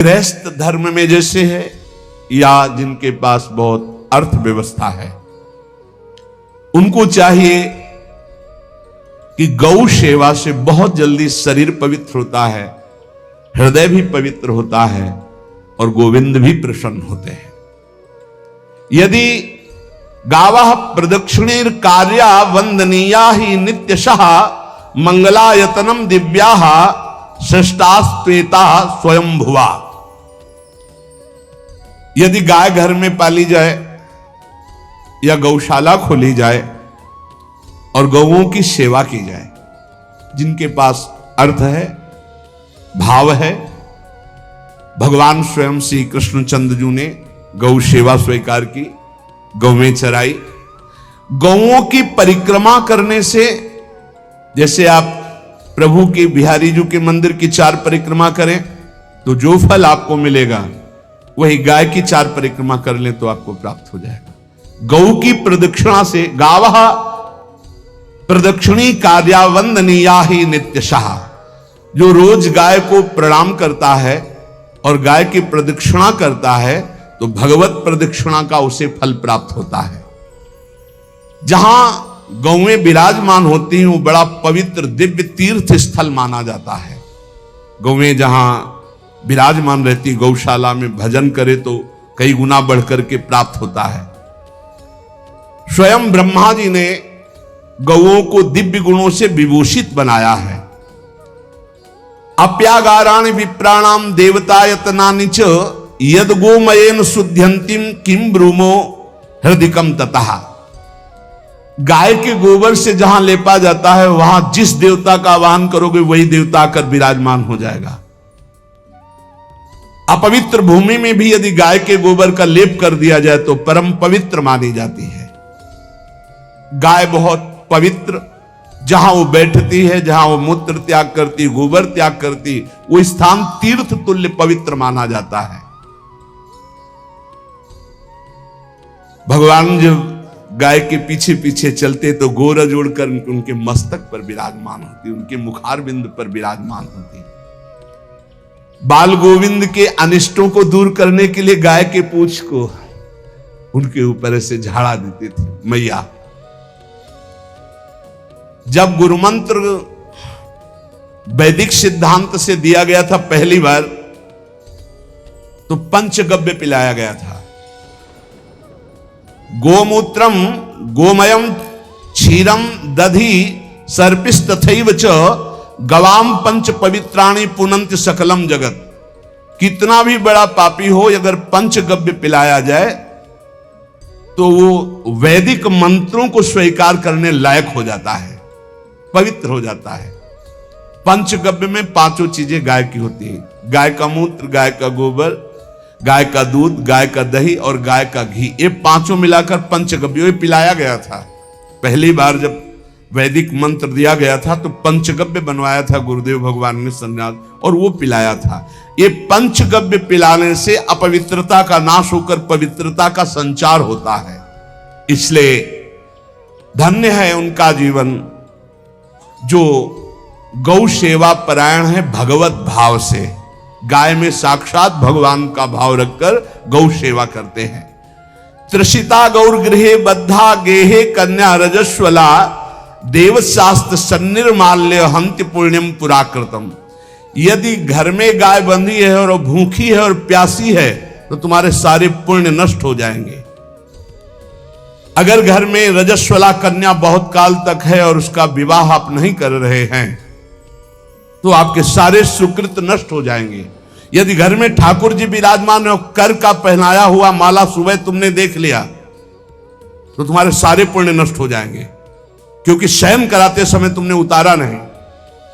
गृहस्थ धर्म में जैसे है या जिनके पास बहुत अर्थव्यवस्था है, उनको चाहिए कि गौ सेवा से बहुत जल्दी शरीर पवित्र होता है, हृदय भी पवित्र होता है और गोविंद भी प्रसन्न होते हैं। यदि गावः प्रदक्षिणेर कार्या वंदनीया ही नित्यशः मंगलायतनम दिव्याः श्रेष्ठास्त्वेता स्वयंभुवा। यदि गाय घर में पाली जाए या गौशाला खोली जाए और गौओं की सेवा की जाए, जिनके पास अर्थ है, भाव है, भगवान स्वयं श्री कृष्णचंद्र जी ने गौ सेवा स्वीकार की, गौवें चराई। गौओं की परिक्रमा करने से, जैसे आप प्रभु के बिहारी जी के मंदिर की 4 परिक्रमा करें तो जो फल आपको मिलेगा वही गाय की 4 परिक्रमा कर लें तो आपको प्राप्त हो जाएगा। गौ की प्रदक्षिणा से, गावः प्रदक्षिणी कार्या वंदनीया ही नित्यशः, जो रोज गाय को प्रणाम करता है और गाय की प्रदक्षिणा करता है तो भगवत प्रदक्षिणा का उसे फल प्राप्त होता है। जहां गौएं विराजमान होती हैं वो बड़ा पवित्र दिव्य तीर्थ स्थल माना जाता है। गौएं जहां विराजमान रहती, गौशाला में भजन करे तो कई गुना बढ़कर के प्राप्त होता है। स्वयं ब्रह्मा जी ने गौओं को दिव्य गुणों से विभूषित बनाया है। अप्यागाराणि विप्राणाम देवतायतनानि च यद गोमयेन शुद्ध्यंतिम किम ब्रूमो हृदिकम ततः। गाय के गोबर से जहां लेपा जाता है वहां जिस देवता का आवाहन करोगे वही देवता आकर विराजमान हो जाएगा। अपवित्र भूमि में भी यदि गाय के गोबर का लेप कर दिया जाए तो परम पवित्र मानी जाती है। गाय बहुत पवित्र, जहां वो बैठती है, जहां वो मूत्र त्याग करती, गोबर त्याग करती, वो स्थान तीर्थ तुल्य पवित्र माना जाता है। भगवान जब गाय के पीछे पीछे चलते तो गोरज उड़कर उनके मस्तक पर विराजमान होती, उनके मुखार बिंद पर विराजमान होती। बाल गोविंद के अनिष्टों को दूर करने के लिए गाय के पूंछ को उनके ऊपर से झाड़ा देती थी मैया। जब गुरुमंत्र वैदिक सिद्धांत से दिया गया था पहली बार तो पंचगव्य पिलाया गया था। गोमूत्रम गोमयम क्षीरम दधि सर्पिस्तथैव च गवाम पंच पवित्राणि पुनंत सकलम जगत। कितना भी बड़ा पापी हो, अगर पंचगव्य पिलाया जाए तो वो वैदिक मंत्रों को स्वीकार करने लायक हो जाता है, पवित्र हो जाता है। पंचगव्य में 5 चीजें गाय की होती हैं। गाय का मूत्र, गाय का गोबर, गाय का दूध, गाय का दही और गाय का घी, ये 5 मिलाकर पंचगव्य पिलाया गया था। पहली बार जब वैदिक मंत्र दिया गया था तो पंचगव्य बनवाया था गुरुदेव भगवान ने सन्यास, और वो पिलाया था। ये पंचगव्य पिलाने से अपवित्रता का नाश होकर पवित्रता का संचार होता है। इसलिए धन्य है उनका जीवन जो गौ सेवा परायण है भगवत भाव से। गाय में साक्षात भगवान का भाव रखकर गौ सेवा करते हैं। त्रिषिता गौर गृहे बद्धा गेहे कन्या रजस्वला देवशास्त्र सन्निर्माल्य हंति पुण्यम पुराकृतम। यदि घर में गाय बंधी है और भूखी है और प्यासी है तो तुम्हारे सारे पुण्य नष्ट हो जाएंगे। अगर घर में रजस्वला कन्या बहुत काल तक है और उसका विवाह आप नहीं कर रहे हैं तो आपके सारे सुकृत नष्ट हो जाएंगे। यदि घर में ठाकुर जी विराजमान है और कर का पहनाया हुआ माला सुबह तुमने देख लिया तो तुम्हारे सारे पुण्य नष्ट हो जाएंगे, क्योंकि शयन कराते समय तुमने उतारा नहीं,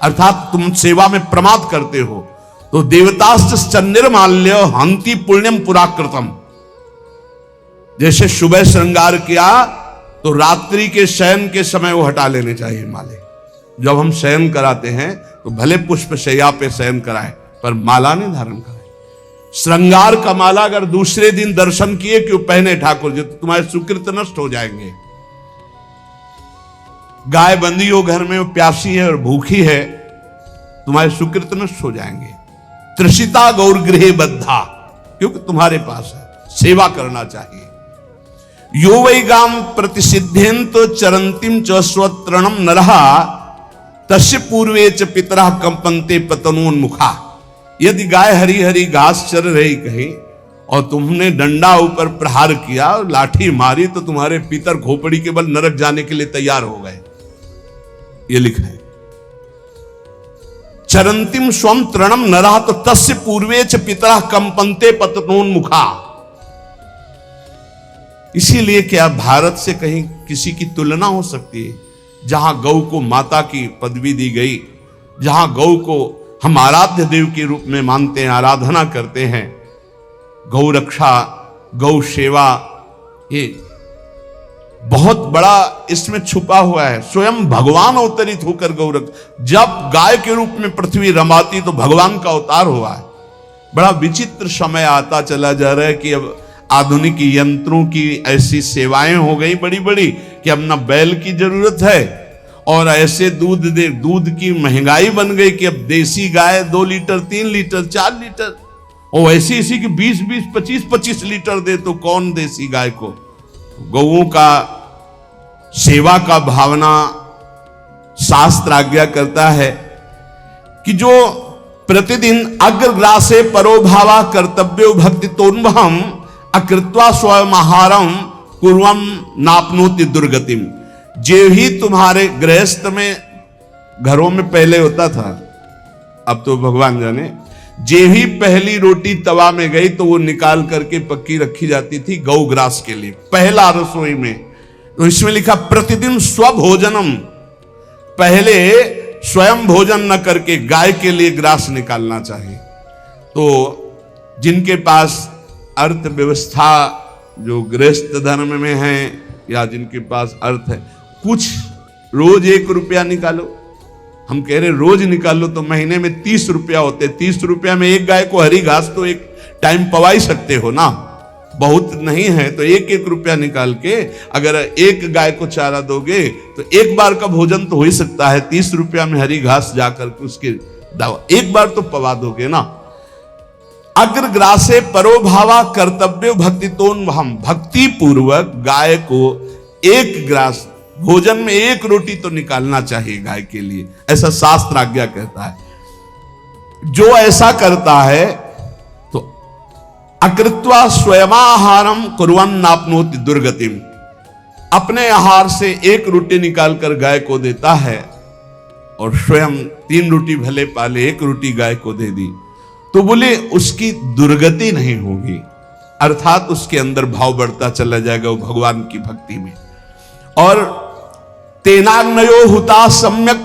अर्थात तुम सेवा में प्रमाद करते हो। तो देवतास्त्र सन्निर्माल्य हंति पुण्यम पुराकृतम। जैसे सुबह श्रृंगार किया तो रात्रि के शयन के समय वो हटा लेने चाहिए माले। जब हम शयन कराते हैं तो भले पुष्प शैया पे शयन कराएं पर माला नहीं धारण कराएं। श्रृंगार का माला अगर दूसरे दिन दर्शन किए क्यों पहने ठाकुर जी तो तुम्हारे सुकृत नष्ट हो जाएंगे। गाय बंदी हो घर में, वो प्यासी है और भूखी है, तुम्हारे सुकृत नष्ट हो जाएंगे। तृषिता गौर गृहे बद्धा, क्योंकि तुम्हारे पास है, सेवा करना चाहिए। यो वै गाम प्रतिसिद्धेन्त चरंतिम च स्वतरणम नरहा तस्य पूर्वे च पितरः कंपन्ते पतनोन्मुखा। यदि गाय हरी हरी घास चर रही कहीं और तुमने डंडा ऊपर प्रहार किया, लाठी मारी, तो तुम्हारे पितर खोपड़ी के बल नरक जाने के लिए तैयार हो गए। ये लिखा है चरंतिम स्वम तृणम नरः तो तस्य पूर्वे च पितरः कंपन्ते पतनोन्मुखा। इसीलिए क्या भारत से कहीं किसी की तुलना हो सकती है, जहां गौ को माता की पदवी दी गई, जहां गौ को हम आराध्य देव के रूप में मानते हैं, आराधना करते हैं। गौ रक्षा, गौ सेवा, ये बहुत बड़ा इसमें छुपा हुआ है। स्वयं भगवान अवतरित होकर गौ रक्षा, जब गाय के रूप में पृथ्वी रमाती तो भगवान का अवतार हुआ है। बड़ा विचित्र समय आता चला जा रहा है कि अब आधुनिक यंत्रों की ऐसी सेवाएं हो गई बड़ी बड़ी कि अब ना बैल की जरूरत है, और ऐसे दूध की महंगाई बन गई कि अब देसी गाय 2 लीटर 3 लीटर 4 लीटर, और ऐसी इसी की 20-20 25-25 लीटर दे तो कौन देसी गाय को। गौओं का सेवा का भावना शास्त्र आज्ञा करता है कि जो प्रतिदिन अग्रग्रासे परोभावा कर्तव्यो भक्ति तोन्वहम अकृत्वा स्वयं आहारम कुर्वम नापनोति दुर्गतिम। जे ही तुम्हारे गृहस्थ में घरों में पहले होता था, अब तो भगवान जाने, जे ही पहली रोटी तवा में गई तो वो निकाल करके पक्की रखी जाती थी गौग्रास के लिए, पहला रसोई में। तो इसमें लिखा प्रतिदिन स्वभोजनम, पहले स्वयं भोजन न करके गाय के लिए ग्रास निकालना चाहिए। तो जिनके पास अर्थव्यवस्था जो गृहस्थ धर्म में है, या जिनके पास अर्थ है, कुछ रोज 1 रुपया निकालो। हम कह रहे रोज निकालो तो महीने में 30 रुपया होते। 30 रुपया में एक गाय को हरी घास तो एक टाइम पवा ही सकते हो ना, बहुत नहीं है तो 1-1 रुपया निकाल के अगर एक गाय को चारा दोगे तो एक बार का भोजन तो हो ही सकता है। 30 रुपया में हरी घास जाकर के उसके दावा एक बार तो पवा दोगे ना। अग्रग्रासे परोभावा कर्तव्य भक्ति तोन, हम भक्ति पूर्वक गाय को 1 ग्रास भोजन में 1 रोटी तो निकालना चाहिए गाय के लिए, ऐसा शास्त्र आज्ञा कहता है। जो ऐसा करता है तो अकृत्वा स्वयमाहारम कुर्वन् नाप्नोति दुर्गतिम, अपने आहार से 1 रोटी निकालकर गाय को देता है और स्वयं 3 रोटी भले पाले 1 रोटी गाय को दे दी तो बोले उसकी दुर्गति नहीं होगी, अर्थात उसके अंदर भाव बढ़ता चला जाएगा वो भगवान की भक्ति में। और तेनाग्नयो हुता सम्यक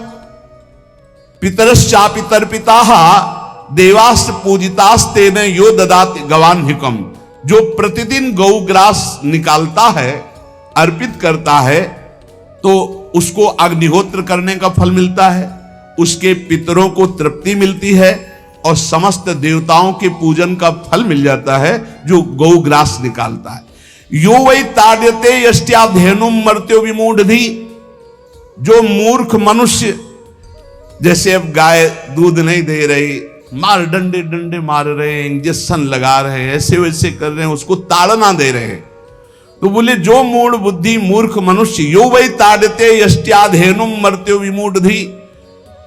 पितरश्चापि तर्पिताः देवास्त पूजितास्तेन यो ददाति गवान्हिकम। जो प्रतिदिन गौग्रास निकालता है, अर्पित करता है, तो उसको अग्निहोत्र करने का फल मिलता है, उसके पितरों को तृप्ति मिलती है और समस्त देवताओं के पूजन का फल मिल जाता है जो गौग्रास निकालता है। यो वै ताड्यते यष्ट्याधेनुम मर्त्यो विमूढ़धि। जो मूर्ख मनुष्य, जैसे अब गाय दूध नहीं दे रही, मार डंडे डंडे मार रहे हैं, इंजेक्शन लगा रहे हैं, ऐसे वैसे कर रहे हैं, उसको ताड़ना दे रहे हैं, तो बोले जो मूढ़ बुद्धि मूर्ख मनुष्य, यो वै ताड्यते यष्ट्याधेनुम मर्त्यो विमूढ़धि,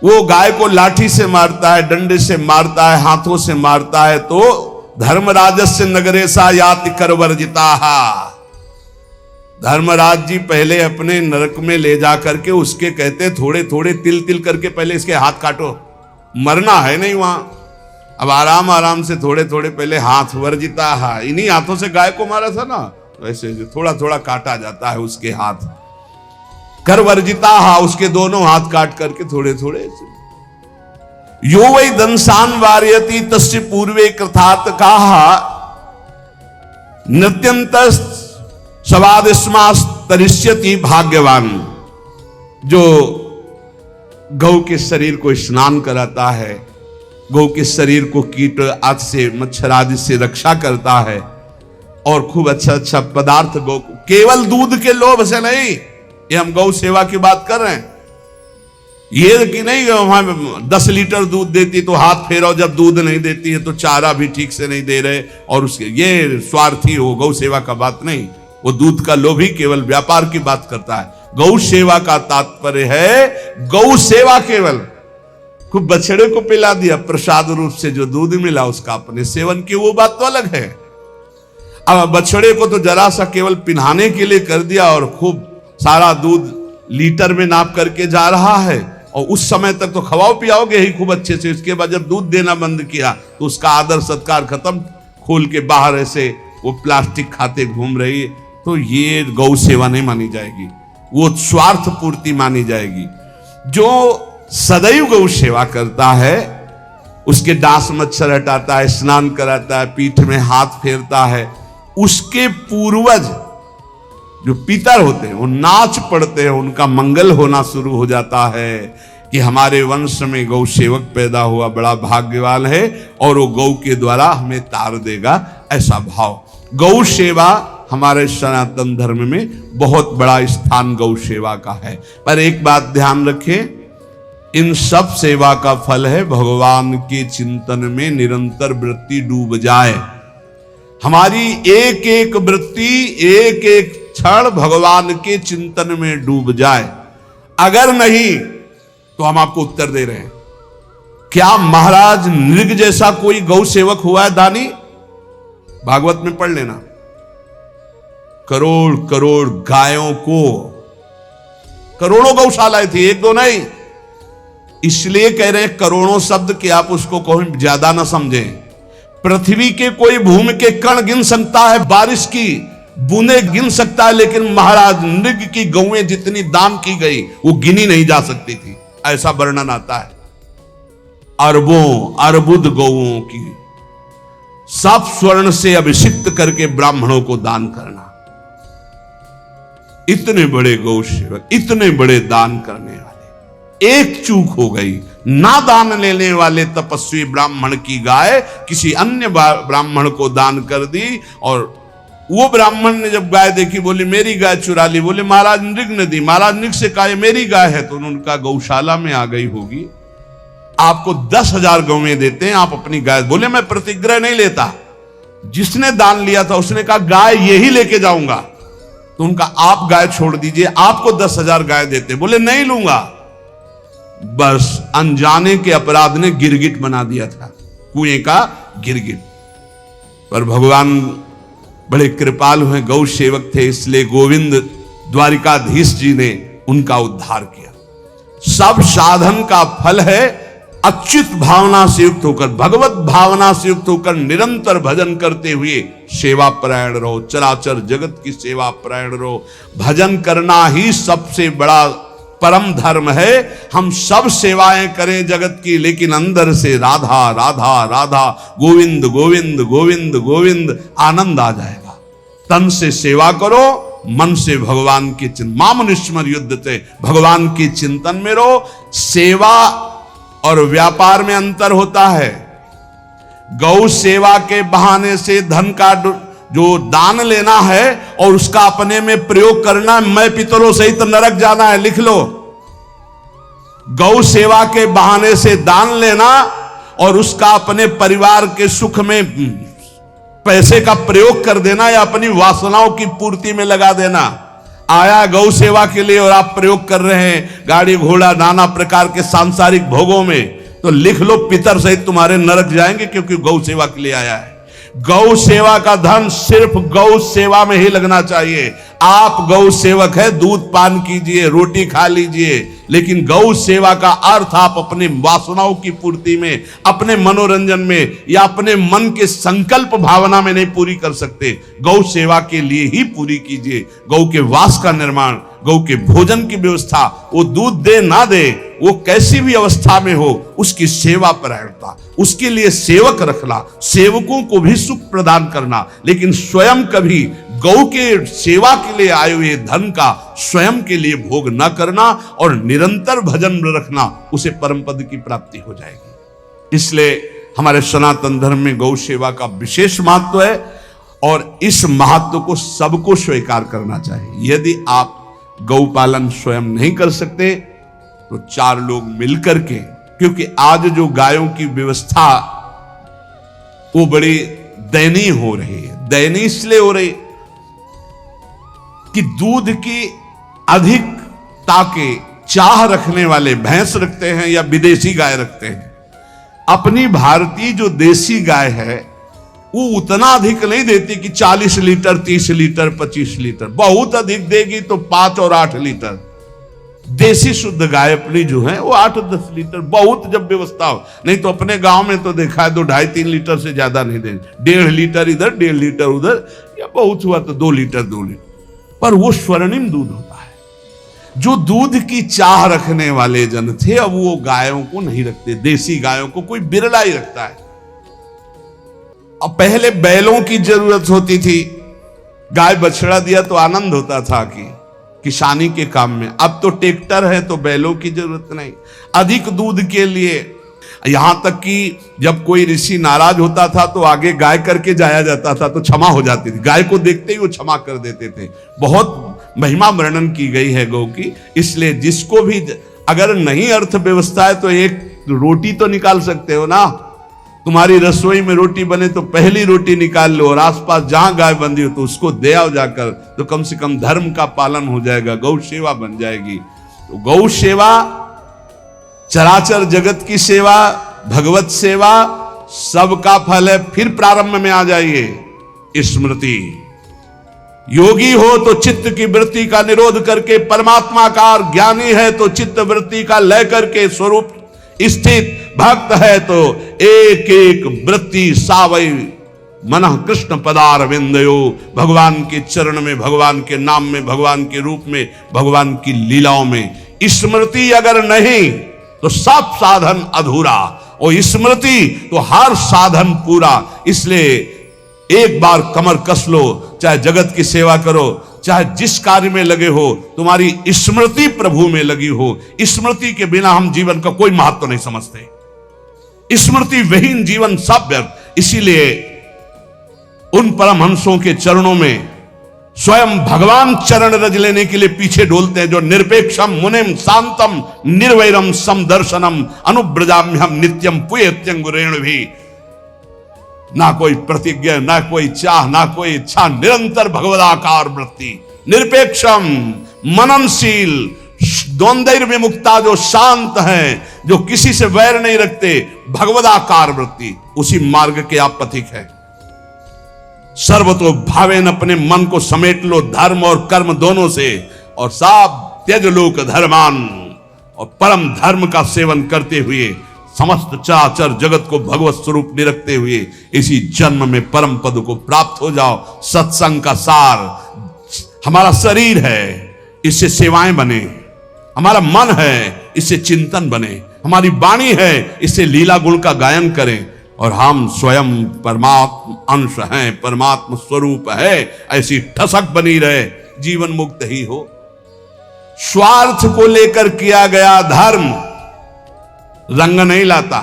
वो गाय को लाठी से मारता है, डंडे से मारता है, हाथों से मारता है, तो धर्मराजस्य नगरेशा याति करवर्जिताहा। धर्मराज जी पहले अपने नरक में ले जा करके उसके कहते थोड़े थोड़े तिल तिल करके पहले इसके हाथ काटो, मरना है नहीं वहां, अब आराम आराम से थोड़े थोड़े पहले हाथ वर्जिताहा, इन्हीं हाथों से गाय को मारा था ना, तो ऐसे थोड़ा थोड़ा काटा जाता है उसके हाथ, कर वर्जिताहा, उसके दोनों हाथ काट करके थोड़े थोड़े। यो वै दंसान वार्यति तस्य पूर्वे कृतार्थ काहा नृत्यंत सवादिस्मास्तरिष्यति भाग्यवान। जो गौ के शरीर को स्नान कराता है, गौ के शरीर को कीट आदि से मच्छर आदि से रक्षा करता है और खूब अच्छा अच्छा पदार्थ गौ को, केवल दूध के लोभ से नहीं, ये हम गौ सेवा की बात कर रहे हैं, ये कि नहीं वहां 10 लीटर दूध देती तो हाथ फेरो, जब दूध नहीं देती है तो चारा भी ठीक से नहीं दे रहे, और उसके ये स्वार्थी हो, गौ सेवा का बात नहीं। वो दूध का लोभी केवल व्यापार की बात करता है। गौ सेवा का तात्पर्य है गौ सेवा केवल, खूब बछड़े को पिला दिया प्रसाद रूप से, जो दूध मिला उसका अपने सेवन की, वो बात तो अलग है। अब बछड़े को तो जरा सा केवल पिन्हाने के लिए कर दिया और खूब सारा दूध लीटर में नाप करके जा रहा है, और उस समय तक तो खवाओ पियाओगे ही खूब अच्छे से। इसके बाद जब दूध देना बंद किया तो उसका आदर सत्कार खत्म, खोल के बाहर ऐसे वो प्लास्टिक खाते घूम रही है, तो ये गौ सेवा नहीं मानी जाएगी, वो स्वार्थ पूर्ति मानी जाएगी। जो सदैव गौ सेवा करता है, उसके डांस मच्छर हटाता है, स्नान कराता है, पीठ में हाथ फेरता है, उसके पूर्वज जो पितर होते हैं वो नाच पड़ते हैं, उनका मंगल होना शुरू हो जाता है कि हमारे वंश में गौ सेवक पैदा हुआ, बड़ा भाग्यवान है, और वो गौ के द्वारा हमें तार देगा, ऐसा भाव। गौ सेवा हमारे सनातन धर्म में बहुत बड़ा स्थान गौ सेवा का है। पर एक बात ध्यान रखें, इन सब सेवा का फल है भगवान के चिंतन में निरंतर वृत्ति डूब जाए। हमारी एक एक वृत्ति, एक एक क्षण भगवान के चिंतन में डूब जाए। अगर नहीं तो हम आपको उत्तर दे रहे हैं, क्या महाराज नृग जैसा कोई गौ सेवक हुआ है दानी? भागवत में पढ़ लेना, करोड़ करोड़ गायों को, करोड़ों गौशालाएं थी, एक दो नहीं। इसलिए कह रहे हैं करोड़ों शब्द कि आप उसको कहीं ज्यादा ना समझें। पृथ्वी के कोई भूमि के कण गिन सकता है, बारिश की बूंदे गिन सकता है, लेकिन महाराज नृग की गौएं जितनी दान की गई वो गिनी नहीं जा सकती थी, ऐसा वर्णन आता है। अरबों अरबुद गौओं की सब स्वर्ण से अभिषिक्त करके ब्राह्मणों को दान करना। इतने बड़े गौ सेवक, इतने बड़े दान करने वाले, एक चूक हो गई, ना दान लेने वाले तपस्वी ब्राह्मण की गाय किसी अन्य ब्राह्मण को दान कर दी, और वो ब्राह्मण ने जब गाय देखी बोली मेरी गाय चुरा ली। बोले महाराज नृग ने दी। महाराज नृग से कहा मेरी गाय है, तो उनका गौशाला में आ गई होगी, आपको 10,000 गौएं देते हैं, आप अपनी गाय। बोले मैं प्रतिग्रह नहीं लेता। जिसने दान लिया था उसने कहा गाय यही लेके जाऊंगा, तो उनका आप गाय छोड़ दीजिए, आपको 10,000 गाय देते। बोले नहीं लूंगा। बस अनजाने के अपराध ने गिरगिट बना दिया था, कुएं का गिरगिट। पर भगवान बड़े कृपालु हैं, गौ सेवक थे, इसलिए गोविंद द्वारिकाधीश जी ने उनका उद्धार किया। सब साधन का फल है अच्युत भावना से युक्त होकर, भगवत भावना से युक्त होकर निरंतर भजन करते हुए सेवा परायण रहो, चराचर जगत की सेवा परायण रहो। भजन करना ही सबसे बड़ा परम धर्म है। हम सब सेवाएं करें जगत की, लेकिन अंदर से राधा राधा राधा, गोविंद गोविंद गोविंद गोविंद, आनंद आ जाएगा। तन से सेवा करो, मन से भगवान के चिंतन, मामनुष्मर युद्ध से भगवान के चिंतन में रहो। सेवा और व्यापार में अंतर होता है। गौ सेवा के बहाने से धन का जो दान लेना है और उसका अपने में प्रयोग करना, मैं पितरों सहित नरक जाना है, लिख लो। गौ सेवा के बहाने से दान लेना और उसका अपने परिवार के सुख में पैसे का प्रयोग कर देना या अपनी वासनाओं की पूर्ति में लगा देना। आया गौ सेवा के लिए और आप प्रयोग कर रहे हैं गाड़ी घोड़ा नाना प्रकार के सांसारिक भोगों में, तो लिख लो पितर सहित तुम्हारे नरक जाएंगे, क्योंकि गौ सेवा के लिए आया है। गौ सेवा का धन सिर्फ गौ सेवा में ही लगना चाहिए। आप गौ सेवक है, दूध पान कीजिए, रोटी खा लीजिए, लेकिन गौ सेवा का अर्थ आप अपने वासनाओं की पूर्ति में, अपने मनोरंजन में या अपने मन के संकल्प भावना में नहीं पूरी कर सकते। गौ सेवा के लिए ही पूरी कीजिए। गौ के वास का निर्माण, गौ के भोजन की व्यवस्था, वो दूध दे ना दे, वो कैसी भी अवस्था में हो, उसकी सेवा परायणता, उसके लिए सेवक रखना, सेवकों को भी सुख प्रदान करना, लेकिन स्वयं कभी गौ के सेवा के लिए आए हुए धन का स्वयं के लिए भोग न करना और निरंतर भजन रखना, उसे परम पद की प्राप्ति हो जाएगी। इसलिए हमारे सनातन धर्म में गौ सेवा का विशेष महत्व है और इस महत्व को सबको स्वीकार करना चाहिए। यदि आप गौ पालन स्वयं नहीं कर सकते तो 4 लोग मिलकर के, क्योंकि आज जो गायों की व्यवस्था वो बड़ी दयनीय हो रही है। दयनीय इसलिए हो रही कि दूध की अधिकता के चाह रखने वाले भैंस रखते हैं या विदेशी गाय रखते हैं। अपनी भारतीय जो देसी गाय है वो उतना अधिक नहीं देती कि 40 लीटर 30 लीटर 25 लीटर, बहुत अधिक देगी तो 5 और 8 लीटर। देसी शुद्ध गाय अपनी जो है वो 8-10 लीटर, बहुत जब व्यवस्था हो। नहीं तो अपने गांव में तो देखा है तो 2.5-3 लीटर से ज्यादा नहीं देंगे, 1.5 लीटर इधर 1.5 लीटर उधर, या बहुत हुआ तो 2 लीटर 2 लीटर। पर वो स्वर्णिम दूध होता है। जो दूध की चाह रखने वाले जन थे अब वो गायों को नहीं रखते, देसी गायों को कोई बिरला ही रखता है। अब पहले बैलों की जरूरत होती थी, गाय बछड़ा दिया तो आनंद होता था कि किसानी के काम में। अब तो ट्रैक्टर है तो बैलों की जरूरत नहीं। अधिक दूध के लिए यहां तक कि जब कोई ऋषि नाराज होता था तो आगे गाय करके जाया जाता था तो क्षमा हो जाती थी, गाय को देखते ही वो क्षमा कर देते थे। बहुत महिमा वर्णन की गई है गौ की। इसलिए जिसको भी अगर नहीं अर्थव्यवस्था है तो एक रोटी तो निकाल सकते हो ना। तुम्हारी रसोई में रोटी बने तो पहली रोटी निकाल लो, और आसपास जहां गाय बंधी हो तो उसको दे आओ जाकर, तो कम से कम धर्म का पालन हो जाएगा, गौ सेवा बन जाएगी। तो गौ सेवा, चराचर जगत की सेवा, भगवत सेवा, सबका फल है। फिर प्रारंभ में आ जाइए स्मृति। योगी हो तो चित्त की वृत्ति का निरोध करके परमात्मा का, ज्ञानी है तो चित्त वृत्ति का लय करके स्वरूप स्थित, भक्त है तो एक एक वृत्ति सावई मनः कृष्ण पदार विंदयो। भगवान के चरण में, भगवान के नाम में, भगवान के रूप में, भगवान की लीलाओं में। स्मृति अगर नहीं तो सब साधन अधूरा, और स्मृति तो हर साधन पूरा। इसलिए एक बार कमर कस लो, चाहे जगत की सेवा करो, चाहे जिस कार्य में लगे हो, तुम्हारी स्मृति प्रभु में लगी हो। स्मृति के बिना हम जीवन का कोई महत्व नहीं समझते। स्मृति विहीन जीवन सब व्यर्थ। इसीलिए उन परमहंसों के चरणों में स्वयं भगवान चरण रज लेने के लिए पीछे डोलते हैं, जो निरपेक्षम मुनिम शांतम निर्वैरम समदर्शनम अनुब्रजाम्यहम नित्यम पुयत्यंगुरेण भी। ना कोई प्रतिज्ञा, ना कोई चाह, ना कोई इच्छा, निरंतर भगवदाकार वृत्ति, निरपेक्षम मननशील, द्वंद्व विमुक्ता, जो शांत हैं, जो किसी से वैर नहीं रखते, भगवदाकार वृत्ति, उसी मार्ग के आप पथिक है। सर्वतो भावेन, अपने मन को समेट लो धर्म और कर्म दोनों से, और साब त्यज लोक धर्मान, और परम धर्म का सेवन करते हुए समस्त चराचर जगत को भगवत स्वरूप निरखते हुए इसी जन्म में परम पद को प्राप्त हो जाओ। सत्संग का सार हमारा शरीर है, इससे सेवाएं बने। हमारा मन है, इससे चिंतन बने। हमारी वाणी है, इससे लीला गुण का गायन करें। और हम स्वयं परमात्मा अंश हैं, परमात्मा स्वरूप है, ऐसी ठसक बनी रहे, जीवन मुक्त ही हो। स्वार्थ को लेकर किया गया धर्म रंग नहीं लाता।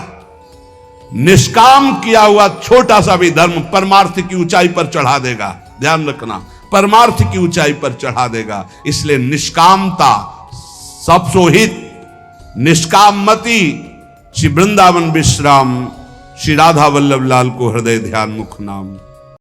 निष्काम किया हुआ छोटा सा भी धर्म परमार्थ की ऊंचाई पर चढ़ा देगा। ध्यान रखना, परमार्थ की ऊंचाई पर चढ़ा देगा। इसलिए निष्कामता सब सोहित, निष्कामति। श्री वृंदावन विश्राम, श्री राधा वल्लभ लाल को हृदय ध्यान मुख नाम।